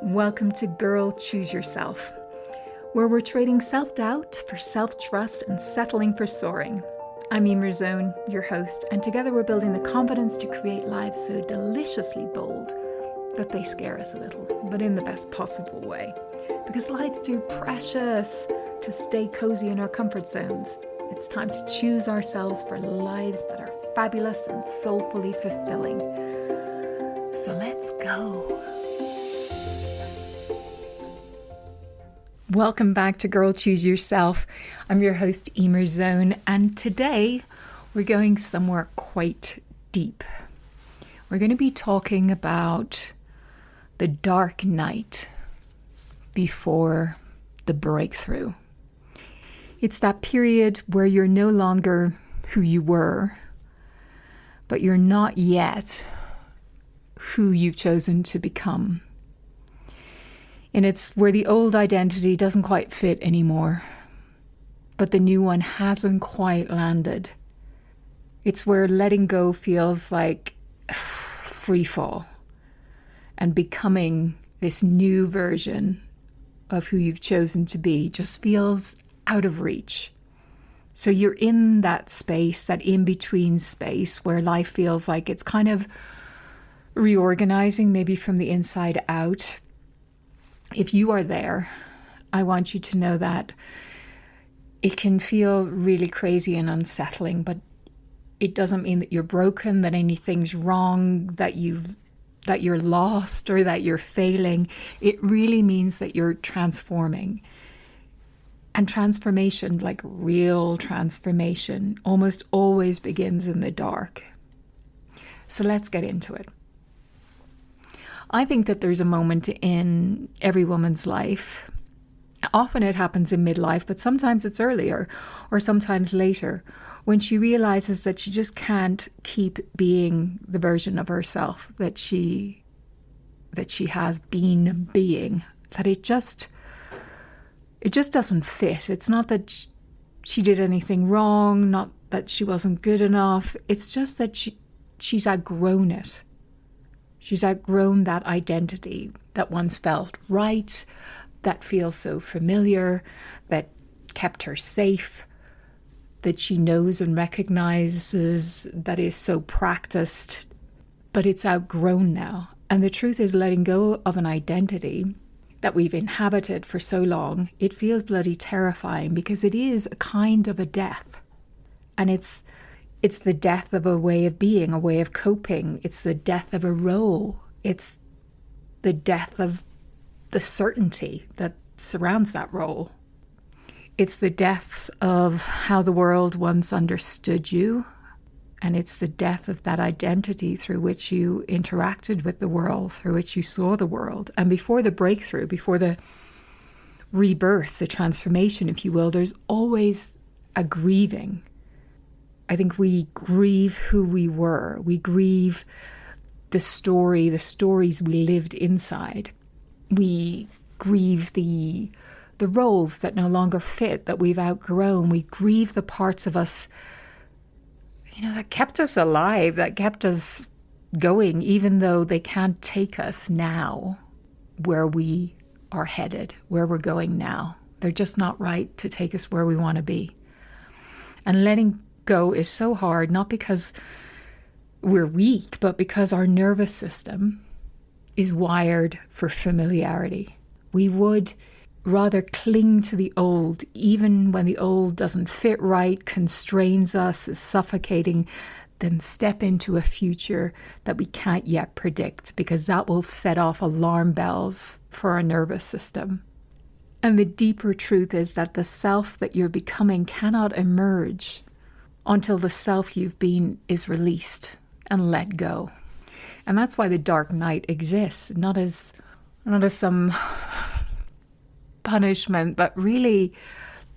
Welcome to Girl Choose Yourself, where we're trading self-doubt for self-trust and settling for soaring. I'm Eimear, your host, and together we're building the confidence to create lives so deliciously bold that they scare us a little, but in the best possible way. Because life's too precious to stay cozy in our comfort zones. It's time to choose ourselves for lives that are fabulous and soulfully fulfilling. So let's go. Welcome back to Girl Choose Yourself. I'm your host, Eimear, and today we're going somewhere quite deep. We're going to be talking about the dark night before the breakthrough. It's that period where you're no longer who you were, but you're not yet who you've chosen to become. And it's where the old identity doesn't quite fit anymore, but the new one hasn't quite landed. It's where letting go feels like free fall, and becoming this new version of who you've chosen to be just feels out of reach. So you're in that space, that in-between space where life feels like it's kind of reorganizing, maybe from the inside out. If you are there, I want you to know that it can feel really crazy and unsettling, but it doesn't mean that you're broken, that anything's wrong, that you're lost, or that you're failing. It really means that you're transforming. And transformation, like real transformation, almost always begins in the dark. So let's get into it. I think that there's a moment in every woman's life. Often it happens in midlife, but sometimes it's earlier or sometimes later, when she realizes that she just can't keep being the version of herself that she has been being, that it just doesn't fit. It's not that she did anything wrong, not that she wasn't good enough. It's just that she's outgrown it. She's outgrown that identity that once felt right, that feels so familiar, that kept her safe, that she knows and recognizes, that is so practiced, but it's outgrown now. And the truth is, letting go of an identity that we've inhabited for so long, it feels bloody terrifying because it is a kind of a death. And it's the death of a way of being, a way of coping. It's the death of a role. It's the death of the certainty that surrounds that role. It's the death of how the world once understood you. And it's the death of that identity through which you interacted with the world, through which you saw the world. And before the breakthrough, before the rebirth, the transformation, if you will, there's always a grieving. I think we grieve who we were. We grieve the stories we lived inside. We grieve the roles that no longer fit, that we've outgrown. We grieve the parts of us, that kept us alive, that kept us going, even though they can't take us now where we are headed, where we're going now. They're just not right to take us where we want to be. And letting go is so hard, not because we're weak, but because our nervous system is wired for familiarity. We would rather cling to the old, even when the old doesn't fit right, constrains us, is suffocating, than step into a future that we can't yet predict, because that will set off alarm bells for our nervous system. And the deeper truth is that the self that you're becoming cannot emerge until the self you've been is released and let go. And that's why the dark night exists, not as some punishment, but really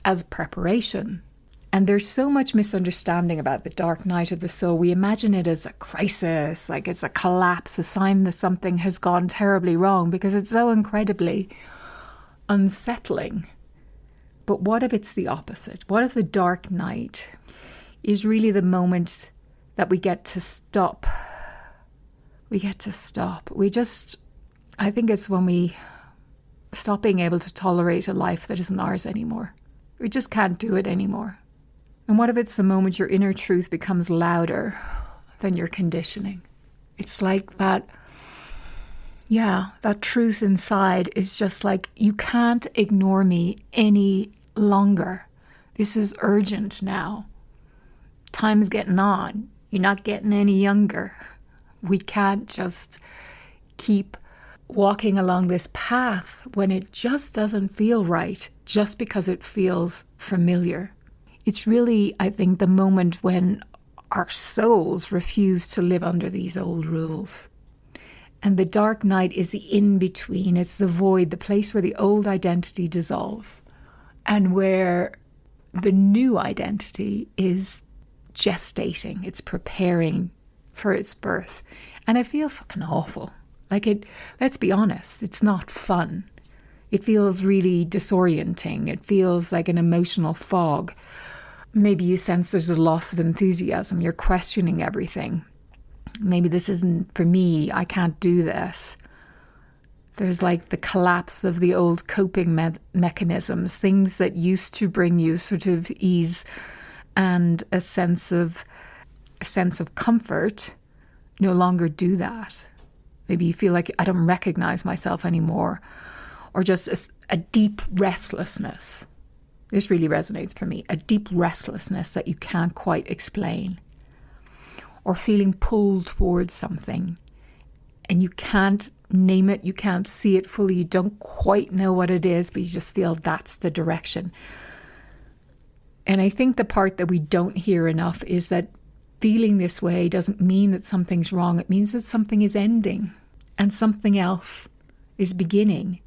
as preparation. And there's so much misunderstanding about the dark night of the soul. We imagine it as a crisis, like it's a collapse, a sign that something has gone terribly wrong, because it's so incredibly unsettling. But what if it's the opposite? What if the dark night is really the moment that we get to stop? We get to stop. We just I think it's when we stop being able to tolerate a life that isn't ours anymore. We just can't do it anymore. And what if it's the moment your inner truth becomes louder than your conditioning? It's like that truth inside is just like, you can't ignore me any longer. This is urgent now. Time's getting on. You're not getting any younger. We can't just keep walking along this path when it just doesn't feel right, just because it feels familiar. It's really, I think, the moment when our souls refuse to live under these old rules. And the dark night is the in-between. It's the void, the place where the old identity dissolves and where the new identity is gestating. It's preparing for its birth. And it feels fucking awful. Let's be honest, it's not fun. It feels really disorienting. It feels like an emotional fog. Maybe you sense there's a loss of enthusiasm. You're questioning everything. Maybe this isn't for me. I can't do this. There's like the collapse of the old coping mechanisms, things that used to bring you sort of ease and a sense of comfort no longer do that. Maybe you feel like I don't recognize myself anymore, or just a deep restlessness. This really resonates for me. A deep restlessness that you can't quite explain, or feeling pulled towards something and you can't name it, you can't see it fully, you don't quite know what it is, but you just feel that's the direction. And I think the part that we don't hear enough is that feeling this way doesn't mean that something's wrong. It means that something is ending and something else is beginning.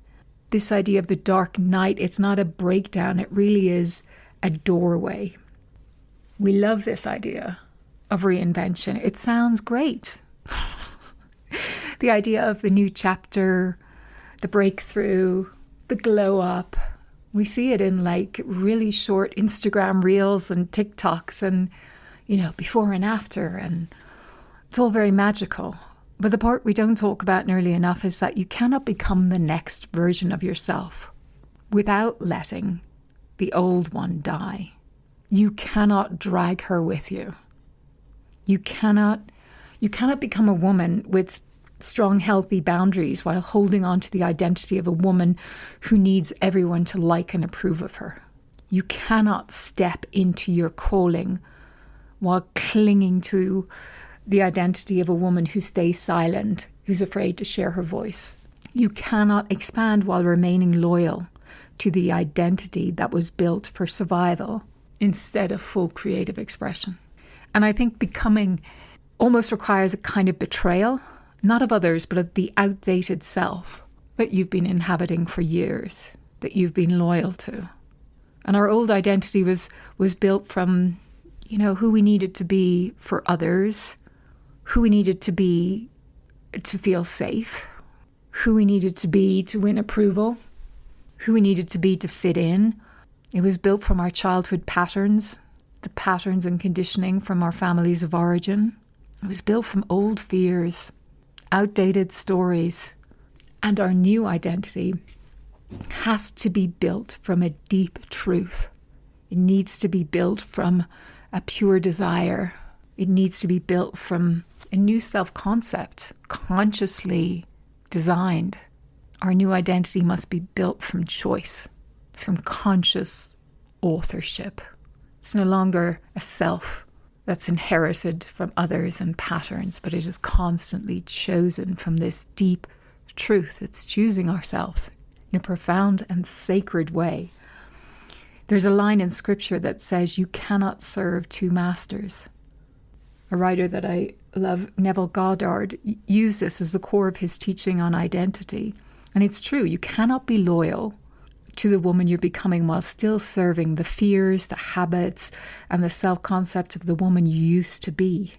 This idea of the dark night, it's not a breakdown. It really is a doorway. We love this idea of reinvention. It sounds great. The idea of the new chapter, the breakthrough, the glow up. We see it in like really short Instagram reels and TikToks and, before and after. And it's all very magical. But the part we don't talk about nearly enough is that you cannot become the next version of yourself without letting the old one die. You cannot drag her with you. You cannot become a woman with strong, healthy boundaries while holding on to the identity of a woman who needs everyone to like and approve of her. You cannot step into your calling while clinging to the identity of a woman who stays silent, who's afraid to share her voice. You cannot expand while remaining loyal to the identity that was built for survival instead of full creative expression. And I think becoming almost requires a kind of betrayal, not of others, but of the outdated self that you've been inhabiting for years, that you've been loyal to. And our old identity was built from, who we needed to be for others, who we needed to be to feel safe, who we needed to be to win approval, who we needed to be to fit in. It was built from our childhood patterns, the patterns and conditioning from our families of origin. It was built from old fears, outdated stories, and our new identity has to be built from a deep truth. It needs to be built from a pure desire. It needs to be built from a new self-concept, consciously designed. Our new identity must be built from choice, from conscious authorship. It's no longer a self that's inherited from others and patterns, but it is constantly chosen from this deep truth. It's choosing ourselves in a profound and sacred way. There's a line in scripture that says, you cannot serve two masters. A writer that I love, Neville Goddard, used this as the core of his teaching on identity. And it's true, you cannot be loyal to the woman you're becoming while still serving the fears, the habits, and the self-concept of the woman you used to be.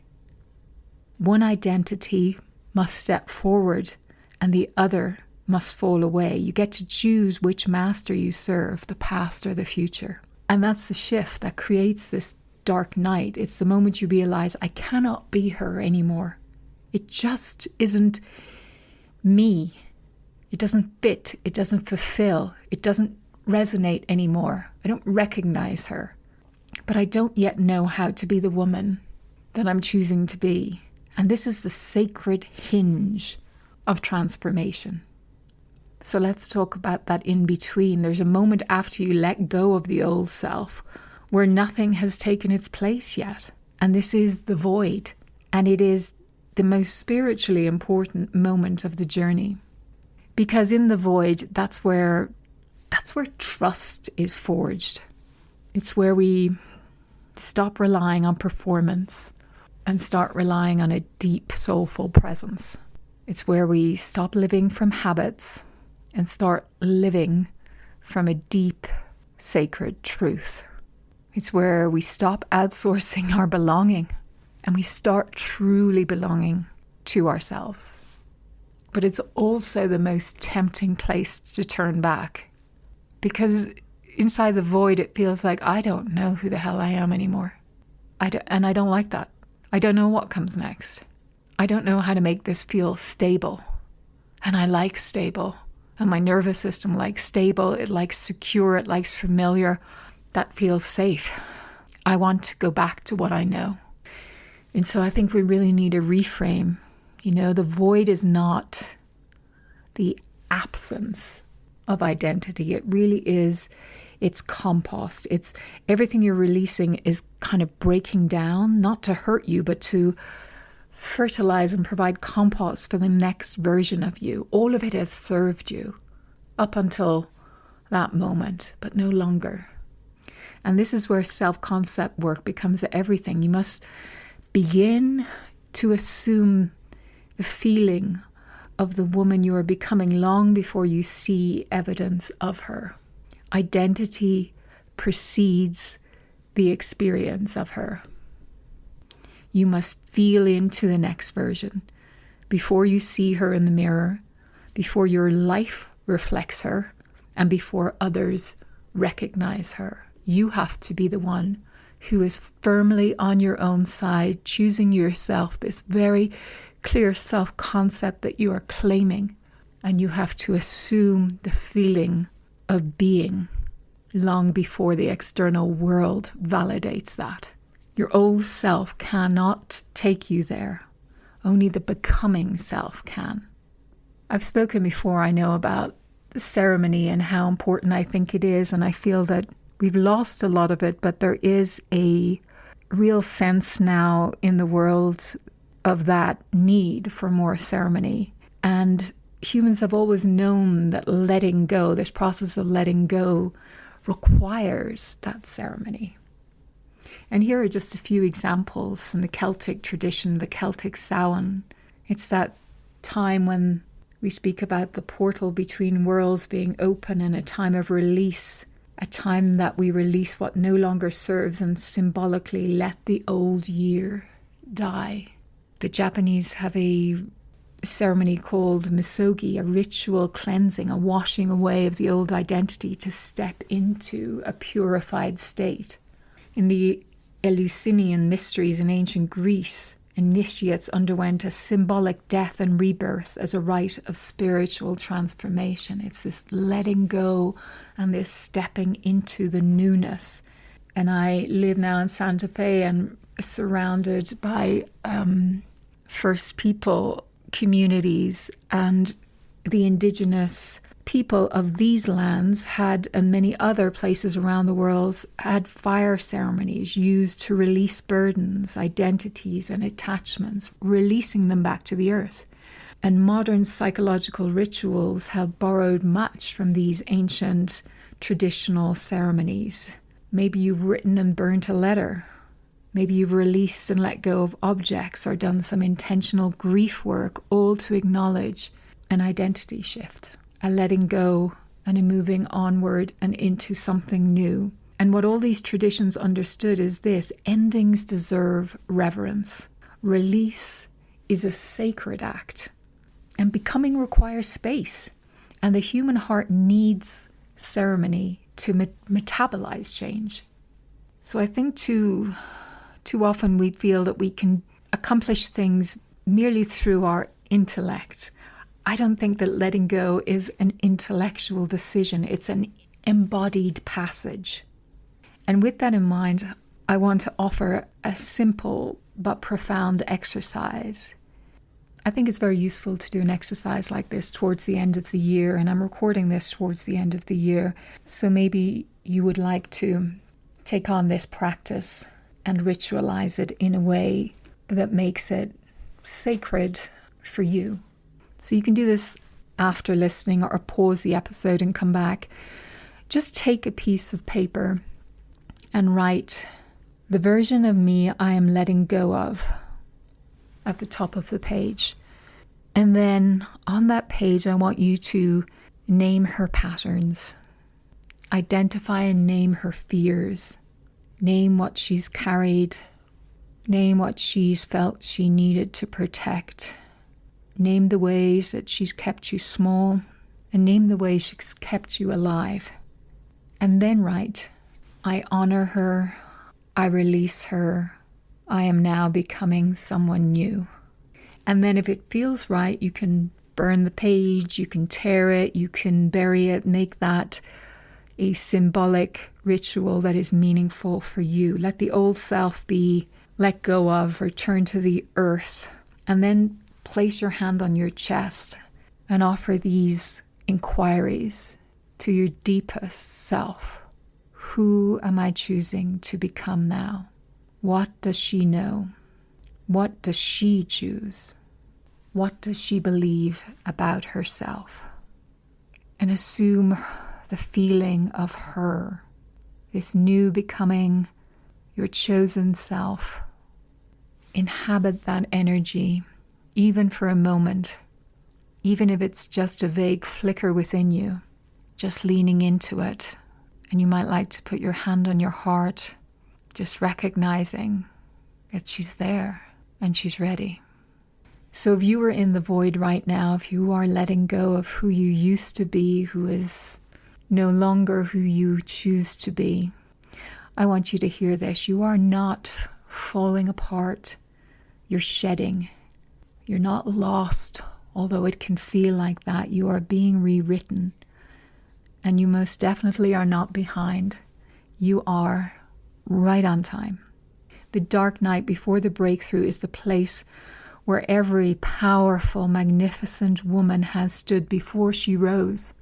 One identity must step forward and the other must fall away. You get to choose which master you serve, the past or the future. And that's the shift that creates this dark night. It's the moment you realize, I cannot be her anymore. It just isn't me. It doesn't fit. It doesn't fulfill. It doesn't resonate anymore. I don't recognize her. But I don't yet know how to be the woman that I'm choosing to be. And this is the sacred hinge of transformation. So let's talk about that in between. There's a moment after you let go of the old self where nothing has taken its place yet. And this is the void. And it is the most spiritually important moment of the journey. Because in the void, that's where trust is forged. It's where we stop relying on performance and start relying on a deep, soulful presence. It's where we stop living from habits and start living from a deep, sacred truth. It's where we stop outsourcing our belonging and we start truly belonging to ourselves. But it's also the most tempting place to turn back, because inside the void it feels like I don't know who the hell I am anymore. And I don't like that. I don't know what comes next. I don't know how to make this feel stable. And I like stable. And my nervous system likes stable. It likes secure. It likes familiar. That feels safe. I want to go back to what I know. And so I think we really need a reframe. The void is not the absence of identity. It really is, it's compost. It's everything you're releasing is kind of breaking down, not to hurt you, but to fertilize and provide compost for the next version of you. All of it has served you up until that moment, but no longer. And this is where self-concept work becomes everything. You must begin to assume the feeling of the woman you are becoming long before you see evidence of her. Identity precedes the experience of her. You must feel into the next version before you see her in the mirror, before your life reflects her, and before others recognize her. You have to be the one who is firmly on your own side, choosing yourself, this very clear self-concept that you are claiming. And you have to assume the feeling of being long before the external world validates that. Your old self cannot take you there. Only the becoming self can. I've spoken before, I know, about the ceremony and how important I think it is, and I feel that we've lost a lot of it, but there is a real sense now in the world of that need for more ceremony. And humans have always known that letting go, this process of letting go, requires that ceremony. And here are just a few examples from the Celtic tradition, the Celtic Samhain. It's that time when we speak about the portal between worlds being open and a time of release, a time that we release what no longer serves and symbolically let the old year die. The Japanese have a ceremony called misogi, a ritual cleansing, a washing away of the old identity to step into a purified state. In the Eleusinian mysteries in ancient Greece, initiates underwent a symbolic death and rebirth as a rite of spiritual transformation. It's this letting go and this stepping into the newness. And I live now in Santa Fe and surrounded by First People communities, and the indigenous people of these lands had, and many other places around the world, had fire ceremonies used to release burdens, identities and attachments, releasing them back to the earth. And modern psychological rituals have borrowed much from these ancient traditional ceremonies. Maybe you've written and burnt a letter. Maybe you've released and let go of objects or done some intentional grief work, all to acknowledge an identity shift, a letting go and a moving onward and into something new. And what all these traditions understood is this: endings deserve reverence. Release is a sacred act, and becoming requires space. And the human heart needs ceremony to metabolize change. So I think too often we feel that we can accomplish things merely through our intellect, I don't think that letting go is an intellectual decision. It's an embodied passage. And with that in mind, I want to offer a simple but profound exercise. I think it's very useful to do an exercise like this towards the end of the year, and I'm recording this towards the end of the year. So maybe you would like to take on this practice and ritualize it in a way that makes it sacred for you. So you can do this after listening, or pause the episode and come back. Just take a piece of paper and write the version of me I am letting go of at the top of the page. And then on that page, I want you to name her patterns. Identify and name her fears. Name what she's carried. Name what she's felt she needed to protect. Name the ways that she's kept you small, and name the ways she's kept you alive. And then write, I honor her, I release her, I am now becoming someone new. And then if it feels right, you can burn the page, you can tear it, you can bury it, make that a symbolic ritual that is meaningful for you. Let the old self be let go of, return to the earth, and then place your hand on your chest and offer these inquiries to your deepest self. Who am I choosing to become now? What does she know? What does she choose? What does she believe about herself? And assume the feeling of her, this new becoming, your chosen self. Inhabit that energy, even for a moment, even if it's just a vague flicker within you, just leaning into it. And you might like to put your hand on your heart, just recognizing that she's there and she's ready. So if you are in the void right now, if you are letting go of who you used to be, who is no longer who you choose to be, I want you to hear this. You are not falling apart. You're shedding. You're not lost, although it can feel like that. You are being rewritten. And you most definitely are not behind. You are right on time. The dark night before the breakthrough is the place where every powerful, magnificent woman has stood before she rose.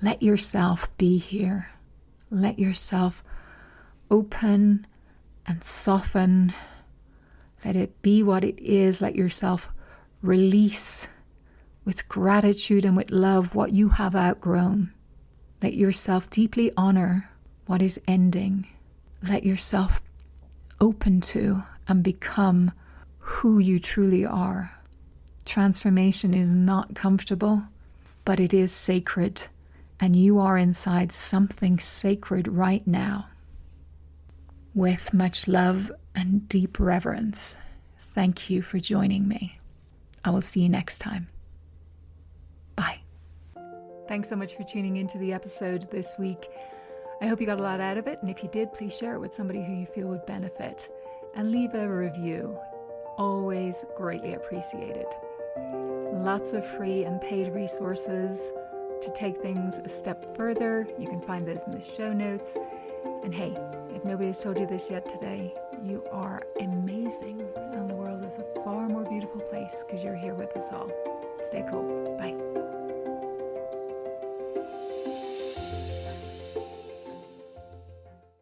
Let yourself be here. Let yourself open and soften. Let it be what it is. Let yourself release with gratitude and with love what you have outgrown. Let yourself deeply honor what is ending. Let yourself open to and become who you truly are. Transformation is not comfortable, but it is sacred, and you are inside something sacred right now. With much love and deep reverence, thank you for joining me. I will see you next time. Bye. Thanks so much for tuning into the episode this week. I hope you got a lot out of it, and if you did, please share it with somebody who you feel would benefit. And leave a review. Always greatly appreciated. Lots of free and paid resources to take things a step further. You can find those in the show notes. And hey, if nobody's told you this yet today, you are amazing, and the world is a far more beautiful place because you're here with us all. Stay cool. Bye.